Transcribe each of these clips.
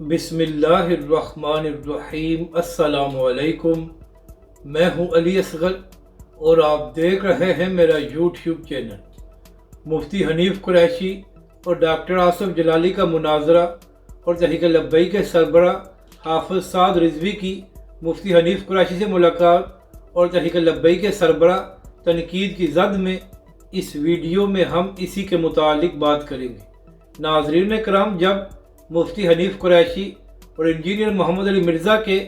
बिस्मिल्लाहिर्रहमानिर्रहीम। अस्सलामुअलैकुम। मैं हूं अली असगर और आप देख रहे हैं मेरा यूट्यूब चैनल। मुफ्ती हनीफ कुरैशी और डॉक्टर आसिफ जलाली का मुनाजरा और तहरीक लब्बई के सरबरा हाफिज साद रिजवी की मुफ्ती हनीफ कुरैशी से मुलाकात और तहरीक लब्बई के सरबरा तनकीद की जद में इस वीडियो में हम इसी के मुतालिक बात करेंगे। नाज़रीन कराम, जब मुफ्ती हनीफ कुरैशी और इंजीनियर मोहम्मद अली मिर्ज़ा के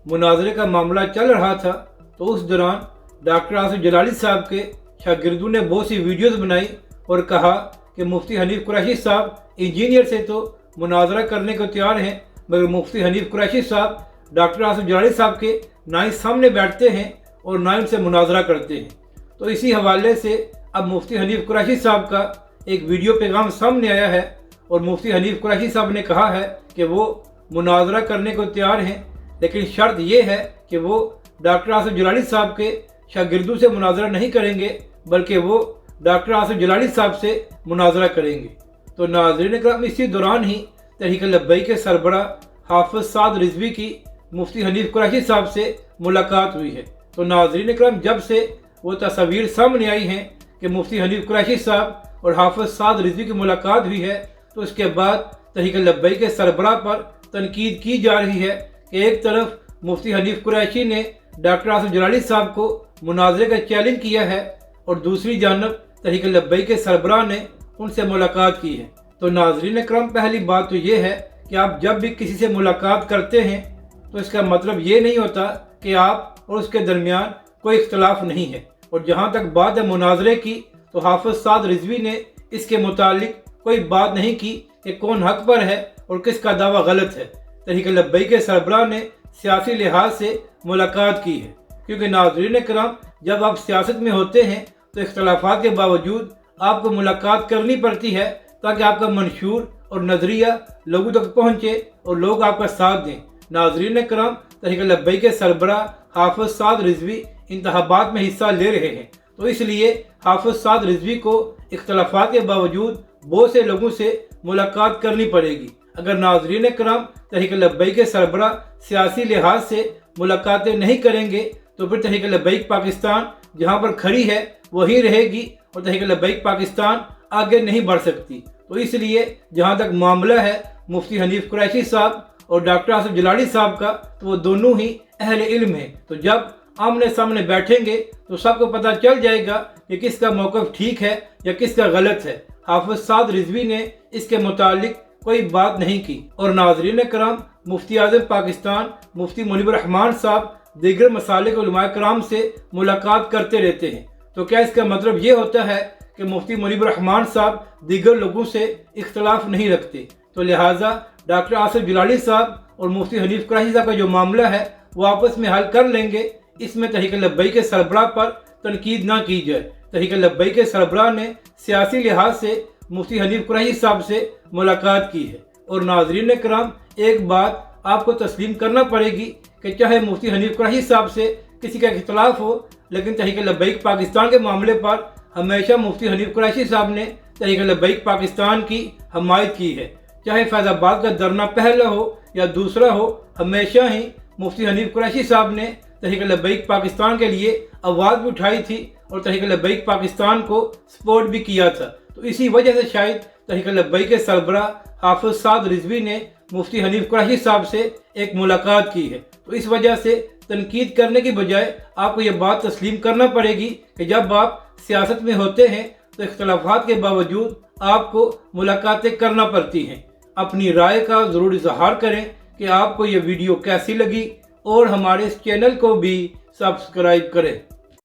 मुनाजरे का मामला चल रहा था तो उस दौरान डॉक्टर आसिफ जलाली साहब के शागिर्दों ने बहुत सी वीडियोस बनाई और कहा कि मुफ्ती हनीफ कुरैशी साहब इंजीनियर से तो मुनाजरा करने को तैयार हैं, मगर मुफ्ती हनीफ कुरैशी साहब डॉक्टर आसिफ जलाली साहब के ना ही सामने बैठते हैं और ना ही उनसे मुनाजरा करते हैं। तो इसी हवाले से अब मुफ्ती हनीफ कुरैशी साहब का एक वीडियो पैगाम सामने आया है और मुफ्ती हनीफ कुरैशी साहब ने कहा है कि वो मुनाजरा करने को तैयार हैं, लेकिन शर्त ये है कि वो डॉक्टर आसिफ जलाली साहब के शागिर्दों से मुनाजरा नहीं करेंगे, बल्कि वो डॉक्टर आसिफ जलाली साहब से मुनाजरा करेंगे। तो नाज़रीन करम, इसी दौरान ही तहरीक लब्बई के सरबरा हाफिज साद रिजवी की मुफ्ती हनीफ कुरैशी साहब से मुलाकात हुई है। तो नाज़रीन करम, जब से वो तस्वीर सामने आई हैं कि मुफ्ती हनीफ कुरैशी साहब और हाफिज साद रिजवी की मुलाकात हुई है, तो उसके बाद तहरीक लब्बई के सरबराह पर तनकीद की जा रही है कि एक तरफ मुफ्ती हनीफ कुरैशी ने डॉक्टर आसिफ जलाली साहब को मुनाजरे का चैलेंज किया है और दूसरी जानब तहरीक लब्बई के सरबराह ने उनसे मुलाकात की है। तो नाज़रीन करम, पहली बात तो ये है कि आप जब भी किसी से मुलाकात करते हैं तो इसका मतलब ये नहीं होता कि आप और उसके दरमियान कोई इख्तलाफ नहीं है। और जहाँ तक बात है मुनाजरे की, तो हाफिज साद रिजवी ने इसके मुतालिक कोई बात नहीं की कि कौन हक पर है और किसका दावा गलत है। तहरीक लब्बई के सरबराह ने सियासी लिहाज से मुलाकात की है, क्योंकि नाज़रीन कराम, जब आप सियासत में होते हैं तो इख्तलाफात के बावजूद आपको मुलाकात करनी पड़ती है ताकि आपका मंशूर और नज़रिया लोगों तक पहुँचे और लोग आपका साथ दें। नाज़रीन कराम, तहरीक लब्बई के सरबराह हाफिज साद रिजवी इंतखाबात में हिस्सा ले रहे हैं, तो इसलिए हाफिज साद रिजवी को इख्तलाफात के बावजूद बहुत से लोगों से मुलाकात करनी पड़ेगी। अगर नाज़रीन कराम तहरीक लब्बई के सरबराह सियासी लिहाज से मुलाकातें नहीं करेंगे तो फिर तहरीक लब्बई पाकिस्तान जहाँ पर खड़ी है वही रहेगी और तहरीक लब्बई पाकिस्तान आगे नहीं बढ़ सकती। तो इसलिए जहाँ तक मामला है मुफ्ती हनीफ कुरैशी साहब और डॉक्टर आसिफ जलाली साहब का, तो वो दोनों ही अहले इल्म हैं। तो जब आमने सामने बैठेंगे तो सबको पता चल जाएगा कि किसका मौक़िफ़ ठीक है या किसका गलत है। हाफिज साद रिजवी ने इसके मुतालिक कोई बात नहीं की। और नाज़रीन कराम, मुफ्ती आज़म पाकिस्तान मुफ्ती मुनीब रहमान साहब दीगर मसालिक उलमाए कराम से मुलाकात करते रहते हैं। तो क्या इसका मतलब ये होता है कि मुफ्ती मुनीब रहमान साहब दीगर लोगों से इख्तलाफ नहीं रखते? तो लिहाजा डॉक्टर आसिफ जलाली साहब और मुफ्ती हनीफ कुरैशी साहब का जो मामला है वो आपस में हल कर लेंगे। इसमें तहरीक लब्बई के सरबराह पर तनकीद ना की जाए। तहरीक लब्बई के सरबराह ने सियासी लिहाज से मुफ्ती हनीफ कुरैशी साहब से मुलाकात की है। और नाज़रीन कराम, एक बात आपको तस्लीम करना पड़ेगी कि चाहे मुफ्ती हनीफ कुरैशी साहब से किसी का इख्तलाफ हो, लेकिन तहरीक लब्बई पाकिस्तान के मामले पर हमेशा मुफ्ती हनीफ कुरैशी साहब ने तहरीक लब्बई पाकिस्तान की हमायत की है। चाहे फैज़ाबाद का धरना पहला हो या दूसरा हो, हमेशा ही मुफ्ती हनीफ कुरैशी साहब ने तहरीक लब्बई पाकिस्तान के लिए आवाज़ भी उठाई थी और तहरीक लब्बई पाकिस्तान को सपोर्ट भी किया था। तो इसी वजह से शायद तहरीक लब्बई के सरबराह हाफिज साद रिजवी ने मुफ्ती हनीफ कुरैशी साहब से एक मुलाकात की है। तो इस वजह से तनकीद करने की बजाय आपको ये बात तस्लीम करना पड़ेगी कि जब आप सियासत में होते हैं तो इख्तलाफात के बावजूद आपको मुलाकातें करना पड़ती हैं। अपनी राय का ज़रूर इजहार करें कि आपको ये वीडियो कैसी लगी और हमारे इस चैनल को भी सब्सक्राइब करें।